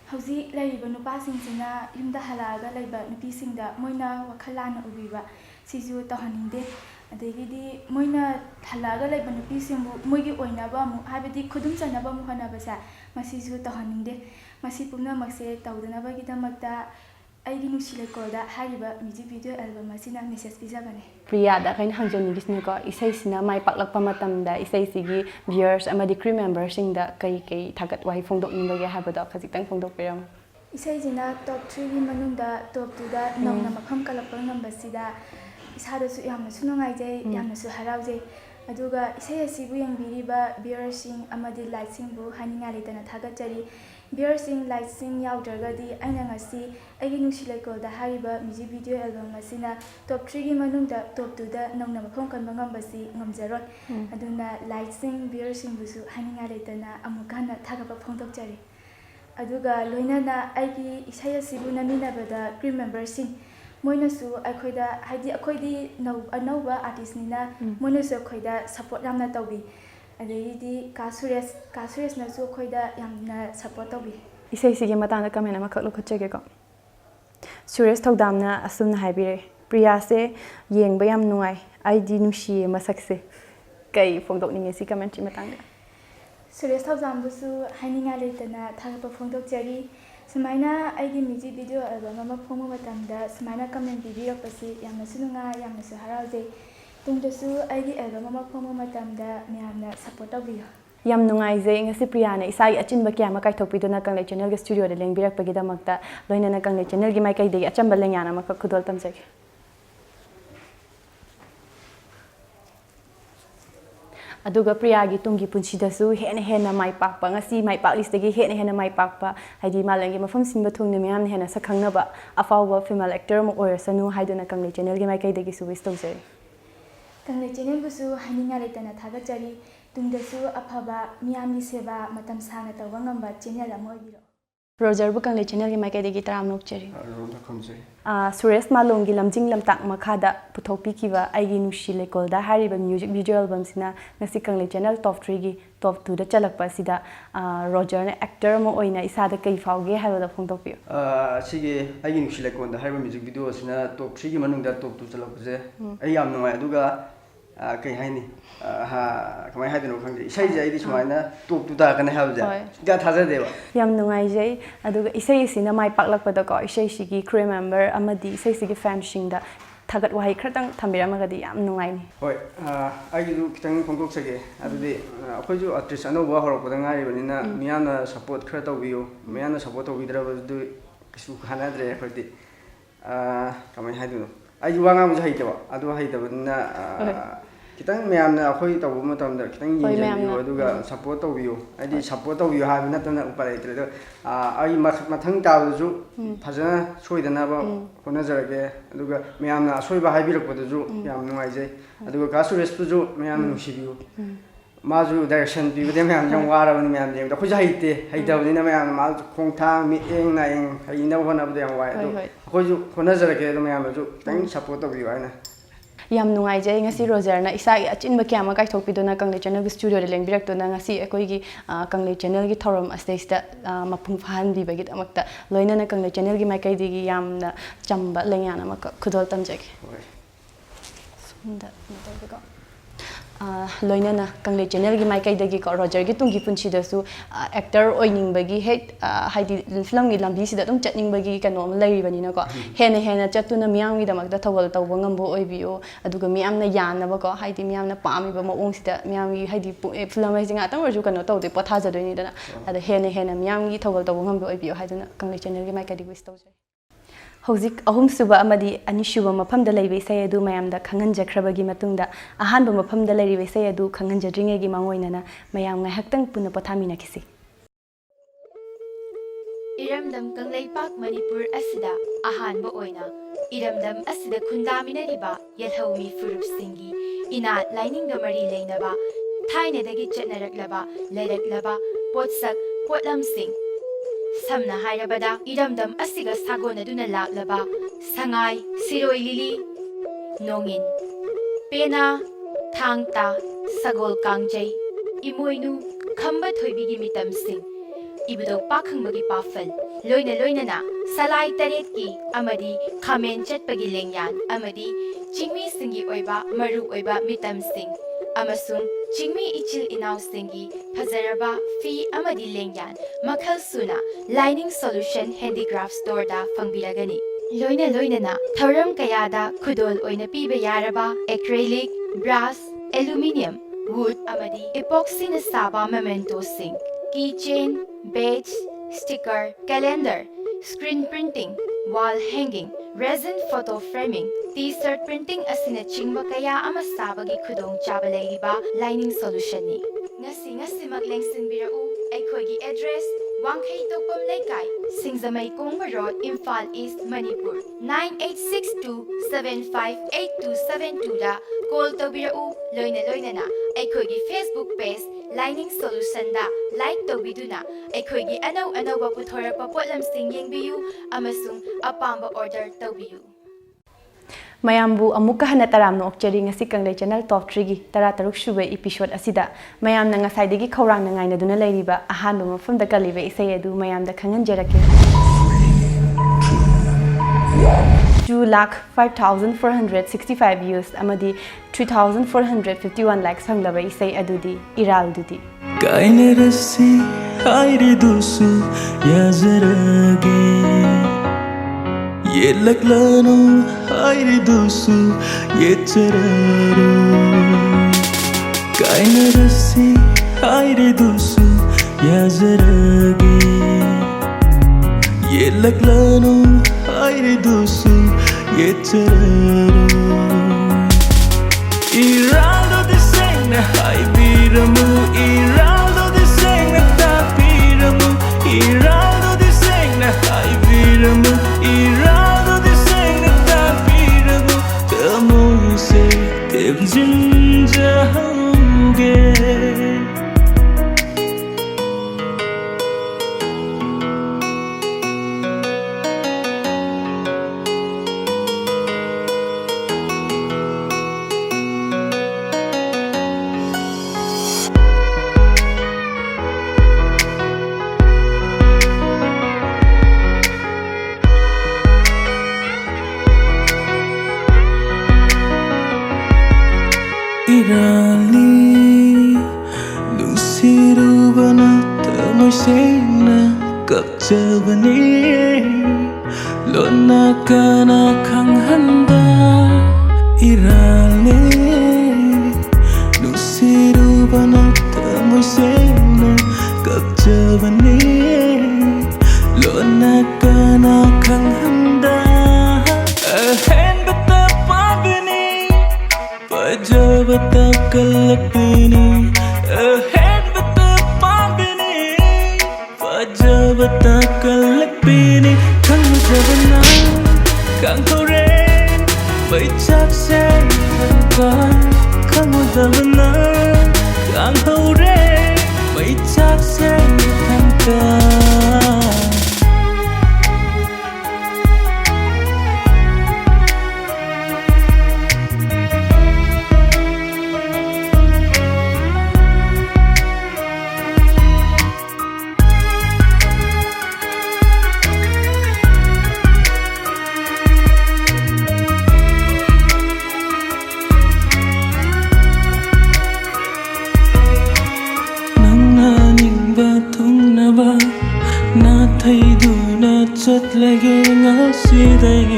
hauji laiba nupa singsina yumda halaga laiba nupi singda moina wakhalana ubiba siju tahaninde adegidi moina halaga laiba nupi singbu moigi oinaba mu habidi khudum chanaba mu hanabasa masi ju tahaninde masi pumna makse tawdanaba gidamakta aigi nusilekoda hariba music video album asina message pijabane Priya da kain hangjoni gisne ko isai sina mai paklakpa matamda isai sigi viewers amadi crew members sing da kai kai thagat wai phongdok ninbage habada khajitang phongdok peram isai jina top 3 gi manungda top 2 da nongna mapham kalakpa ngambasida isada su yamna sunungai jai yamna su harau jai aduga isai asibu yangbiriba viewers sing amadi like sing bu haninga letana thagachari viewers sing like sing yaudragadi aina ngasi aigi nusilekoda hariba music video album asina top 3 gi manungda top 2 da nongna mapham kanba ngambasi ngamjarot aduna like sing viewers sing busu haninga letana amukana thagapa phongdokchari aduga loinana aigi isai asibu naminabada crew members sing moinasu akhoida haidi akhoidi anauba artist nina moinasu akhoida support yamna tawbi adegi ka Suresh na su akhoida yamna support tawbi isai sigi matana comment ama khaklo khachege ko Suresh Thodamna asumna haibire Priya se yengba yam nungai ID nushi masakse kai phongdok ninge si comment chi matanga Suresh Thodam busu haninga letana thagapa phongdokchari sumaina aigi music video album ama phongma matamda sumaina comment bibirakpasi yamna sununga yamna su harauje tungdasu aigi album ama phongma matamda miyamna support tawbiyo yam nungai je ngasi Priya na isai achinba kya ma kai thokpiduna Kanglei channel ga studio da lengbirakpagi damakta loinana Kanglei channel gi mai kai degi achamba lengyana ma khudol tamjage aduga Priya gi tungi punsidasu hena mai pakpa ngasi mai paklist gi hena mai pakpa haidi malangi mafam sinba thungna miyam hena sakhangnaba afawba female actor mo oirsanu haiduna Kanglei channel gi mai kai degi su wish tawjari Kanglei channel busu haninga letana thagachari tungdasu afaba miyamni seba matam sana tawba ngamba channel ama oibiro Roger bu Kanglei channel gi mai kai degi taram nokchari Suresh Malom gi lamjing lamtak makhada puthokpi kiba aigi nushi lekolda hariba music video album sina ngasi Kanglei channel top 3 gi top 2 da chalakpa sida Roger na actor mo oina isada kai fauge habada phongtokpi sigi aigi nushi lekolda hariba music video sina top 3 gi manungda top 2 chalakpase ai yam nungai aduga kai haini kamai haidino khangje isai jai di sumaina top 2 da kana habja ga thaja deba yam nungai jai aduga isai sina mai paklakpada ko isai sigi crew member amadi isai sigi fan singda thagat wahai khatang thambiramagadi yam nungai ni hoi aigi du kitang phongkok sage adudi akhoju artist anoba horokpada ngai banina miyana support khara tawbiyo miyana support tawbidraba du kisu kana dre khodi kamai haidu ai wanga mu hai tawa adu hai tawa na kitang mayam na akhoi tawu matam da kitang yin aduga support tawiyo adi support tawiyo ha na tan upare tre ai mathang ta ju phajana soidana ba kona jarage aduga mayam na soi ba haibirak podu ju yam nungai jai aduga kasu restu ju mayam nusibiyo 마주 direction 비브데 mayam jang wara mayam jeng da khoja haite haitawni na mayam ma khongthang mi eng na eng haina hona bde yang wai do khoju khona jarage do mayam ju tang support tawiyo ai na yam nungai jai ngasi roger na isa achin ba kyama kai thok pidona Kanglei channel studio de leng birak to na ngasi ekoi gi Kanglei channel gi thorom stage da mapung phan bi bagit amakta loina na Kanglei channel gi mai kai di gi yam na chamba lengyana mak khudol tamjek sunda ko loina na Kanglei channel gi mai kai da gi ko roger gi tungi punchi da su actor oining bagi het haidi film gi lambi si da dum chatning bagi kano lai bani na ko hena chatuna miyam gi damak da thawal tawba ngambo oibiyo aduga miyam na yana ba ko haidi miyam na pami ba mo ong si da miyam gi haidi film ai singa tang roju kano tawde potha ja doi ni da ada hena miyam gi thawal tawba ngambo oibiyo haiduna Kanglei channel gi mai kai di wish tawje Hojik ahum suba amadi ani shuba mafamda laibe isai adu mayamda khanganjakrabagi matungda ahanba mafamda laibe isai adu khanganjadringegi mangoinana mayam ngaihaktang puna pothamina kisi Iramdam Kanglei Pak Manipur asida ahanba oina Iramdam asida khundamina riba yalhaumi furup singi ina lainingga mari leinaba thainadagi chatnaraklaba lairaklaba potsak potlam sing Samna hairabada iramdam asiga sagona duna laklaba sangai siroi lili nongin pena thangta sagol kangjai imoinu khamba thoibigi mitam sing ibudo pakhangmagi pafal loina na salai taret ki amadi khamen chatpagi lengyan amadi chingmi singi oiba maru oiba mitam sing amasung chingmi ichil inaw singi phazaraba fi amadi lengyan makhal suna lining solution handicraft store da fangbiragani loina na thoram kayada khudol oina piba yaraba acrylic brass aluminium wood amadi epoxy na saba memento sing keychain badge sticker calendar screen printing wall hanging resin photo framing T-shirt printing asina chingba kaya ama sabagi khudong chaba leiba lining solution ni ngasi maglengsin birau aikhoigi address Wangkhai Tokpam Leikai Singjamei Kongba Road Imphal East Manipur 9862758272 da call tobirau loina na aikhoigi Facebook page lining solution da like tobiduna aikhoigi anau ba puthorapa potlam sing yengbiyu amasung apamba order tobiyu Mayambu amuka hana taram no okchari ngasi Kanglei channel top 3 gi tara taruk shube episode asida mayam na ngasai degi khawrang na ngaina duna leiriba ahanba mafam da kalibe isai adu mayam da khangan jerake 2,05,465 views amadi 3,451 likes hanglaba isai adudi iral dudi kainarasi haire dusu yazarage Yelaklano haire dusu yechararu kainarasi haire dusu yazarage Yelaklano haire dusu yechararu Iraldo de sena haibiramu Iraldo de sena tapiramu Iraldo de sena haibiramu Iraldo de sena tapiramu Kamoy se temjin jahange Irali nusirubana tamoisena kapchabani lona kana khanghanda Irali nusirubana tamoisena kapchabani lona kana lakpini ahead but the pambini fajabata kalakpini kangjabana kangkore bai chak se ka kangudabana kangkore bai chak se ka chất lagi ngasi day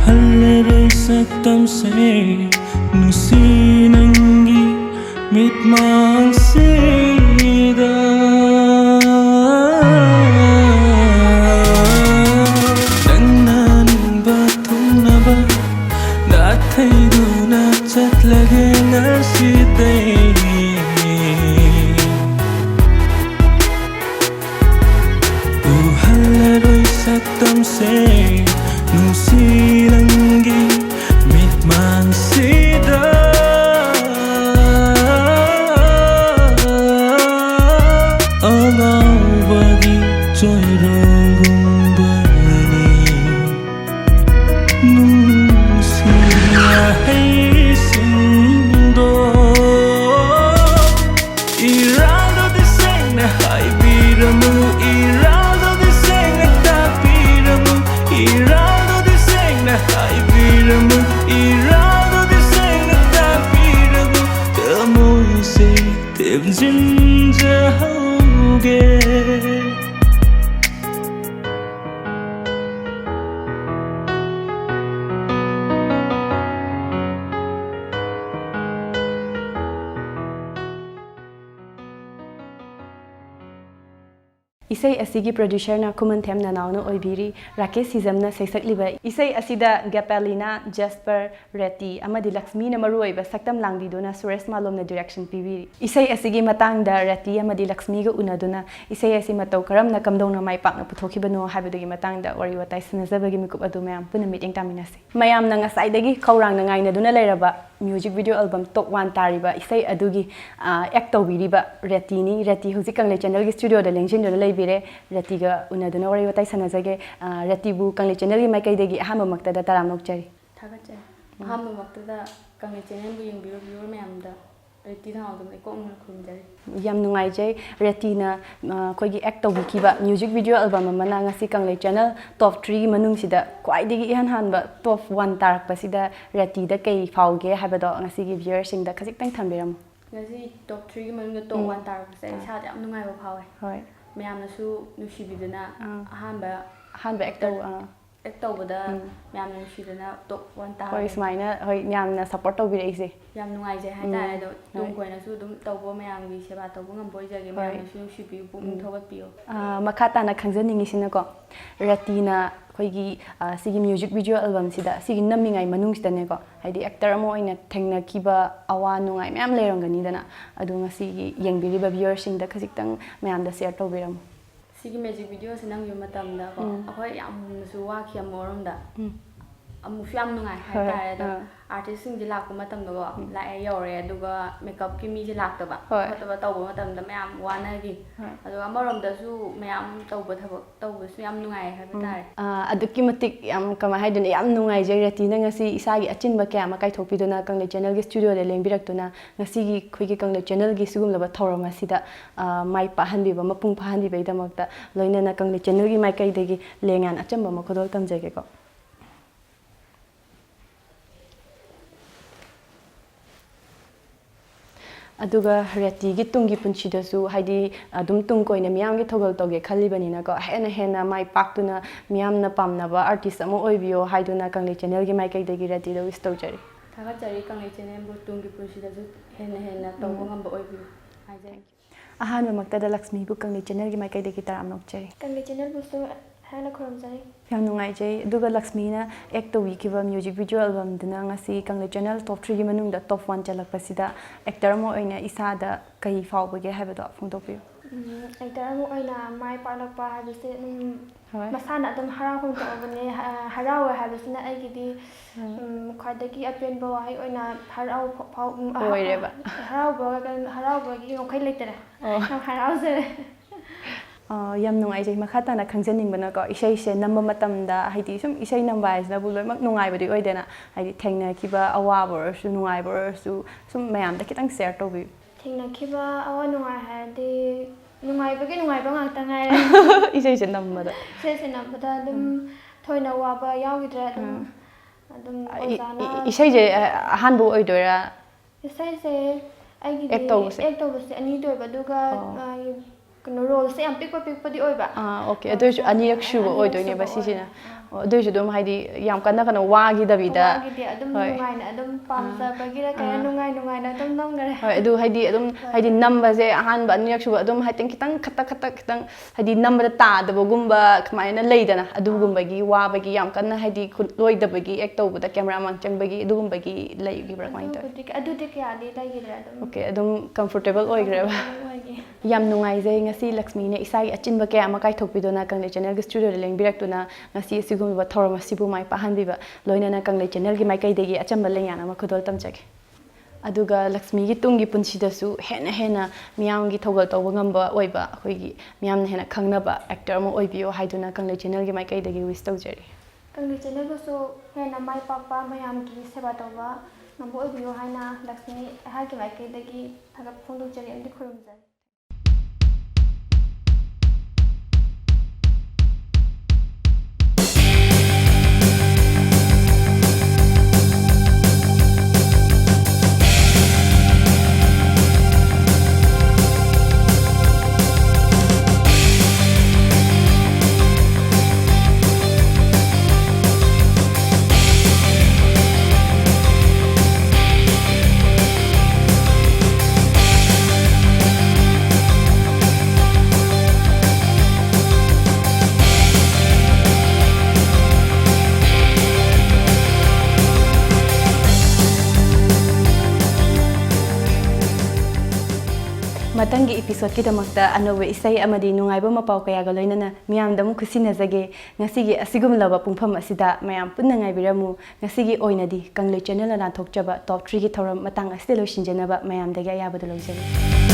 halere saktam se nusi nangi mit mang sida nangnan batung naba na thay du na chất lagi ngasi day tâm se nung si langi mit man sida agaw bagi joy rong bani nung si hai sindo irado de sena hai biramu irado de sena irado de sena hai viramu irado de sena ta viramu kamoy se tem jinja hoge Isai asigi producer na Kumantham Nanauna Oibiri, Rakesh Hizamna Saisak Liba, Isai Asida Gapalina, Jasper, Reti, Amadi Laxmi na Maruiba, Saktam Langdiduna, Suresh Malom na direction PV. Isai Asigi Matang da Reti, Amadi Laxmi go Unaduna, Isai Asimato Karam na Kamdong na Mai Pak na Putokibano, Habidi Matang da Wariwata Sanazabagi Mikup Adumam, Puna meeting Taminasi. Mayam Nanga Saidagi, Kaurang Nanga Duna Leraba, music video album Top 1 Tariba, Isai Adugi, Acto Viriba, Retini, Reti, Husikang Channel Studio, the Lengshin, the Labire, Retiga Unaduna Wariwata Sanazage, Retibu Kanglei Channel Maikai Hama Maktada Taramok Cherry. Tagache. Hama Maktada Kanglei Channel being viewer Mamda. Retina of the Mekong Kunjay. Yam Nungai, Retina, Kogi Acto Wikiba, music video album, Manangasi Kanglei Channel, top 3 Manungsida, quite the Ihan, but top 1 Tarak Pasida, Reti, the Kay Fauge, Habado, and Sigi viewers in the Kazakh Tambiram. Nazi top 3 Mango, top 1 Tarak, say, had Nungai of Power. Right. Mayamasu, Nushibidana, Hanba Acto. October, Yam Nushidana, top 1 Tarak. Or is mine, Yam support of it. Yam Nungai, I don't go and assume Tobo Mayam, we shall have a boy, Yam should be booming toward Pio. Makatana Kanzaning is in a go. Retina. Koigi sigi music video album sida sigi namingai manungstane ko haidi actor mo ina thengna kiba awa nungai myam lerangani dana adunga sigi yengbiriba viewers sing da khasiktang myam da share tobiram sigi music video sinang yum matam da ko ahoi yam su wa khiam morom da amu fyam nungai haita da artist sing jila ko matam da ko la ai yore aduga makeup ki mi jila ta ba ta taw matam da myam wana gi aduga morom da su myam taw ba thabak taw su yam nungai ha ba tare aduki matik yam kama haidun yam nungai jagati na ngasi isagi achinba kya ma kai thopiduna Kanglei Channel gi studio de lengbirakuna ngasi gi khoigi Kanglei Channel gi sugum laba thorama sida mai pahanbi ba mapung pahanbi ba idamakta loina na Kanglei Channel gi mai kai degi lengan achamba ma khodol tamjage ko aduga reti gi tungi punchi da su haidi adum tung ko ina miyam gi thogal toge khali bani na ko hena hena mai paktuna miyam na pamna ba artist amo oibio haiduna Kanglei Channel gi mai kai degi reti do sto chari thaga chari Kanglei Channel bu tungi punchi da su hena hena togo ngamba oibio haijai ahan makta da Lakshmi bu Kanglei Channel gi mai kai degi taram nok chari Kanglei Channel bu so ꯍꯥꯏꯅ ꯈꯨꯔꯨꯝꯖꯔꯤ ꯌꯥꯝ ꯅꯨꯡꯉꯥꯏꯖꯩ ꯑꯗꯨꯒ ꯂꯛꯁꯃꯤꯅ ꯑꯦꯛ ꯇꯧꯕꯤꯈꯤꯕ music video ꯑꯦꯜꯕꯝꯗꯨꯅ ꯉꯁꯤ ꯀꯪꯂꯩ channel ꯇꯣꯞ 3ꯒꯤ ꯃꯅꯨꯡꯗ ꯇꯣꯞ 1 ꯆꯠꯂꯛꯄꯁꯤꯗ actor ꯑꯃ ꯑꯣꯏꯅ ꯏꯁꯥꯗ ꯀꯩ ꯐꯥꯎꯕꯒꯦ ꯍꯥꯏꯕꯗꯣ ꯐꯣꯡꯗꯣꯛꯄꯤꯌꯨ ꯑꯦꯛꯇꯔ ꯑꯃ ꯑꯣꯏꯅ ꯃꯥꯏ ꯄꯥꯛꯂꯛꯄ ꯍꯥꯏꯕꯁꯦ ꯃꯁꯥꯅ ꯑꯗꯨꯝ ꯍꯔꯥꯎꯐꯝ ꯊꯣꯛꯑꯕꯅꯦ ꯍꯔꯥꯎꯋꯦ ꯍꯥꯏꯕꯁꯤꯅ ꯑꯩꯒꯤꯗꯤ ꯈ꯭ꯋꯥꯏꯗꯒꯤ ꯑꯄꯦꯟꯕ ꯋꯥꯍꯩ ꯑꯣꯏꯅ ꯑꯣꯏꯔꯦꯕ ꯍꯔꯥꯎꯕꯒꯤ ꯉꯝꯈꯩ ꯂꯩꯇꯔꯦ ꯌꯥꯝ ꯍꯔꯥꯎꯖꯔꯦ ꯌꯥꯝ ꯅꯨꯡꯉꯥꯏꯖꯩ ꯃꯈꯥ ꯇꯥꯅ ꯈꯪꯖꯅꯤꯡꯕꯅꯀꯣ ꯏꯁꯩꯁꯦ ꯅꯝꯕ ꯃꯇꯝꯗ ꯍꯥꯏꯗꯤ ꯁꯨꯝ ꯏꯁꯩ ꯅꯝꯕ ꯍꯥꯏꯁꯤꯅꯕꯨ ꯂꯣꯏꯅꯃꯛ ꯅꯨꯡꯉꯥꯏꯕꯗꯤ ꯑꯣꯏꯗꯦꯅ ꯍꯥꯏꯗꯤ ꯊꯦꯡꯅꯈꯤꯕ ꯑꯋꯥꯕ ꯑꯣꯏꯔꯁꯨ ꯅꯨꯡꯉꯥꯏꯕ ꯑꯣꯏꯔꯁꯨ ꯁꯨꯝ ꯃꯌꯥꯝꯗ ꯈꯤꯇꯪ ꯁꯦꯌꯔ ꯇꯧꯕꯤꯌꯨ ꯊꯦꯡꯅꯈꯤꯕ ꯑꯋꯥ ꯅꯨꯡꯉꯥꯏ ꯍꯥꯏꯔꯗꯤ ꯅꯨꯡꯉꯥꯏꯕꯒꯤ ꯅꯨꯡꯉꯥꯏꯕ ꯉꯥꯛꯇ ꯉꯥꯏꯔꯦ ꯏꯁꯩꯁꯦ ꯅꯝꯕꯗ ꯏꯁꯩꯁꯦ ꯅꯝꯕꯗ ꯑꯗꯨꯝ ꯊꯣꯏꯅ ꯋꯥꯕ ꯌꯥꯎꯈꯤꯗ꯭ರೆ ꯑꯗꯨꯝ ꯑꯣꯖꯥꯅ ꯏꯁꯩꯁꯦ ꯑꯍꯥꯟꯕ ꯑꯣꯏꯗꯣꯏꯔꯥ ꯏꯁꯩꯁꯦ ꯑꯩꯒꯤꯗꯤ ꯑꯦꯛ ꯇꯧꯕꯁꯦ ꯑꯅꯤꯗꯤ ꯑꯣꯏꯕ ꯑꯗꯨꯒ ꯀꯩꯅꯣ ꯔꯣꯜꯁꯦ ꯌꯥꯝ ꯄꯤꯛꯄꯗꯤ ꯑꯣꯏꯕ ꯑꯣꯀꯦ ꯑꯗꯨ ꯑꯣꯏꯔꯁꯨ ꯑꯅꯤꯔꯛ ꯁꯨꯕ ꯑꯣꯏꯗꯣꯏꯅꯦꯕ ꯁꯤꯁꯤꯅ ꯑꯗꯨ ꯑꯣꯏꯔꯁꯨ ꯑꯗꯨꯝ ꯍꯥꯏꯗꯤ ꯌꯥꯝ ꯀꯟꯅ ꯋꯥꯈꯤꯗꯕꯤꯗ ꯑꯗꯨꯝ ꯅꯨꯡꯉꯥꯏꯅ ꯑꯗꯨꯝ ꯄꯥꯝꯖꯕꯒꯤꯔ ꯀꯩꯔꯥ ꯅꯨꯡꯉꯥꯏꯅ ꯑꯗꯨꯝ ꯅꯝꯈꯔꯦ ꯍꯣꯏ ꯑꯗꯨ ꯍꯥꯏꯗꯤ ꯑꯗꯨꯝ ꯍꯥꯏꯗꯤ ꯅꯝꯕꯁꯦ ꯑꯍꯥꯟꯕ ꯑꯅꯤꯔꯛ ꯁꯨꯕ ꯑꯗꯨꯝ ꯍꯥꯏꯗꯤ ꯈꯤꯇꯪ ꯍꯥꯏꯗꯤ ꯅꯝꯕꯗ ꯇꯥꯗꯕꯒꯨꯝꯕ ꯀꯃꯥꯏꯅ ꯂꯩꯗꯅ ꯑꯗꯨꯒꯨꯝꯕꯒꯤ ꯋꯥꯕꯒꯤ ꯌꯥꯝ ꯀꯟꯅ ꯍꯥꯏꯗꯤ ꯈꯨꯠꯂꯣꯏꯗꯕꯒꯤ ꯑꯦꯛ ꯇꯧꯕꯗ ꯀꯦꯃꯦꯔꯥ ꯃꯥꯡ ꯆꯪꯕꯒꯤ ꯑꯗꯨꯒꯨꯝꯕꯒꯤ ꯂꯩꯈꯤꯕ꯭ꯔꯥ ꯀꯃꯥꯏꯅ ꯇꯧꯋꯤ ꯑꯗꯨꯗꯤ ꯀꯌꯥꯗꯤ ꯂꯩꯈꯤꯗ꯭ꯔꯦ ꯑꯗꯨꯝ ꯑꯣꯀꯦ ꯑꯗꯨꯝ ꯀꯝꯐꯣꯔꯇꯦꯕꯜ ꯑꯣꯏꯈ꯭ꯔꯦꯕ ꯌꯥꯝ ꯅꯨꯡꯉꯥꯏꯖꯩ ꯉꯁꯤ ꯂꯛꯁꯃꯤꯅ ꯏꯁꯥꯒꯤ ꯑꯆꯤꯟꯕ ꯀꯌా ꯑꯃ ꯀꯥꯏꯊꯣꯛꯄꯤꯗꯨꯅ ꯀꯪꯂꯩ ꯆꯦꯅꯦꯜꯒꯤ ꯁ꯭ꯇꯨꯗꯤꯑꯣꯗ ꯂꯦꯡꯕꯤꯔꯛꯇꯨꯅ ꯉꯁꯤ ꯑꯁꯤꯒꯨꯝꯕ ꯊꯧꯔꯝ ꯑꯁꯤꯕꯨ ꯃꯥꯏ ꯄꯥꯛꯍꯟꯕꯤꯕ ꯂꯣꯏꯅꯅ ꯀꯪꯂꯩ ꯆꯦꯅꯦꯜꯒꯤ ꯃꯥꯏꯀꯩꯗꯒꯤ ꯑꯆꯝꯕ ꯂꯦꯡꯌꯥꯟ ꯑꯃ ꯈꯨꯗꯣꯜ ꯇꯝꯖꯒꯦ ꯑꯗꯨꯒ ꯂꯛꯁꯃꯤꯒꯤ ꯇꯨꯡꯒꯤ ꯄꯨꯟꯁꯤꯗꯁꯨ ꯍꯦꯟꯅ ꯃꯤꯌꯥꯝꯒꯤ ꯊꯧꯒꯜ ꯇꯧꯕ ꯉꯝꯕ ꯑꯣꯏꯕ ꯑꯩꯈꯣꯏꯒꯤ ꯃꯤꯌꯥꯝꯅ ꯍꯦꯟꯅ ꯈꯪꯅꯕ ꯑꯦꯛꯇꯔ ꯑꯃ ꯑꯣꯏꯕꯤꯌꯣ ꯍꯥꯏꯗꯨꯅ ꯀꯪꯂꯩ ꯆꯦꯅꯦꯜꯒꯤ ꯃꯥꯏꯀꯩꯗꯒꯤ ꯋꯤꯁ ꯇꯧꯖꯔꯤ ꯀꯪꯂꯩ ꯆꯦꯅꯦꯜꯕꯨꯁꯨ ꯍꯦꯟꯅ ꯃꯥꯏ ꯄꯥꯛꯄ ꯃꯌꯥꯝꯒꯤ ꯁꯦꯕꯥ ꯇꯧꯕ ꯉꯝꯕ ꯑꯣꯏꯕꯤꯌꯣ ꯍꯥꯏꯅ ꯂꯛꯁꯃꯤ ꯑꯩꯍꯥꯛꯀꯤ ꯃꯥꯏꯀꯩꯗꯒꯤ ꯊꯥꯒꯠꯄ ꯐꯣꯡꯗꯣꯛꯆꯔꯤ ꯑꯃꯗꯤ ꯈꯨꯔꯨꯝꯖꯔꯤ ꯃꯊꯪꯒꯤ ꯏꯄꯤꯁꯣꯗꯀꯤꯗꯃꯛꯇ ꯑꯅꯧꯕ ꯏꯁꯩ ꯑꯃꯗꯤ ꯅꯨꯡꯉꯥꯏꯕ ꯃꯄꯥꯎ ꯀꯌꯥꯒ ꯂꯣꯏꯅꯅ ꯃꯤꯌꯥꯝꯗ ꯑꯃꯨꯛ ꯈꯨꯠꯁꯤꯟꯅꯖꯒꯦ ꯉꯁꯤꯒꯤ ꯑꯁꯤꯒꯨꯝꯂꯕ ꯄꯨꯡꯐꯝ ꯑꯁꯤꯗ ꯃꯌꯥꯝ ꯄꯨꯟꯅ ꯉꯥꯏꯕꯤꯔꯝꯃꯨ ꯉꯁꯤꯒꯤ ꯑꯣꯏꯅꯗꯤ ꯀꯪꯂꯩ ꯆꯦꯅꯦꯜꯅ ꯂꯥꯟꯊꯣꯛꯆꯕ ꯇꯣꯞ 3ꯒꯤ ꯊꯧꯔꯝ ꯃꯇꯥꯡ ꯑꯁꯤꯗ ꯂꯣꯏꯁꯤꯟꯖꯅꯕ ꯃꯌꯥꯝꯗꯒꯤ ꯑꯌꯥꯕꯗ ꯂꯧꯖꯔꯤ